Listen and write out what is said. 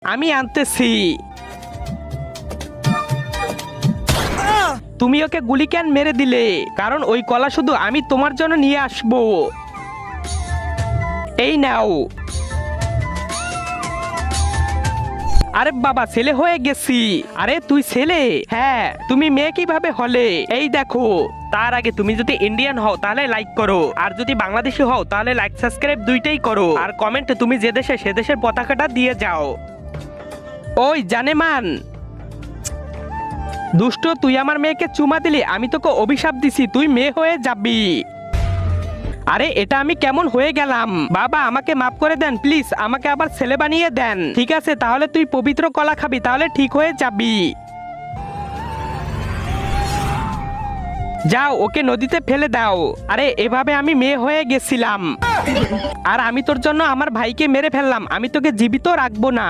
আমি আনতেছি। তুমি ওকে গুলি কেন মেরে দিলে? কারণ ওই কলা শুধু আমি তোমার জন্য নিয়ে আসবো। এই নাও। আরে বাবা, ছেলে হয়ে গেছি। আরে তুই ছেলে? হ্যাঁ। তুমি মেয়ে কিভাবে হলে? এই দেখো। তার আগে তুমি যদি ইন্ডিয়ান হও তাহলে লাইক করো, আর যদি বাংলাদেশি হও তাহলে লাইক সাবস্ক্রাইব দুইটাই করো, আর কমেন্টে তুমি যে দেশে সে দেশের পতাকাটা দিয়ে যাও। ওই জানেমান, দুষ্ট, তুই আমার মেয়েকে চুমা দিলি, আমি তোকে অভিশাপ দিছি তুই মেয়ে হয়ে যাবি। আরে এটা আমি কেমন হয়ে গেলাম? বাবা আমাকে মাফ করে দেন প্লিজ, আমাকে আবার ছেলে বানিয়ে দেন। ঠিক আছে, তাহলে তুই পবিত্র কলা খাবি, তাহলে ঠিক হয়ে যাবি। যাও, ওকে নদীতে ফেলে দাও। আরে এভাবে আমি মেয়ে হয়ে গেছিলাম, আর আমি তোর জন্য আমার ভাইকে মেরে ফেললাম, আমি তোকে জীবিত রাখবো না।